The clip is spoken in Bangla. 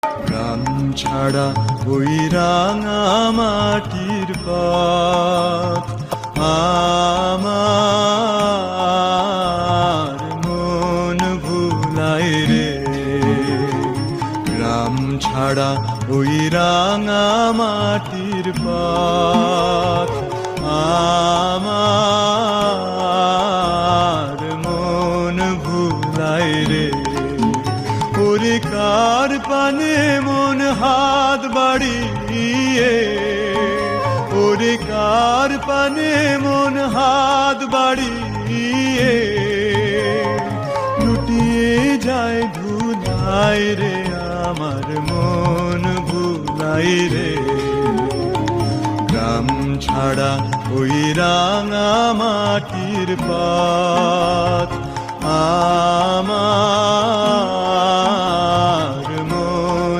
গ্রাম ছাড়া ওই রাঙা মাটির পথ আমার মন ভুলায় রে। গ্রাম ছাড়া ওই রাঙা মাটির পথ আমার মন ভুলায় রে। ওরে কার পানে মন হাত বাড়িয়ে, ওরে কার পানে মন হাত বাড়িয়ে লুটিয়ে যায় ধুলায় রে। আমার মন ভুলাই রে। গ্রাম ছাড়া ওই রাঙা মাটির পথ আমার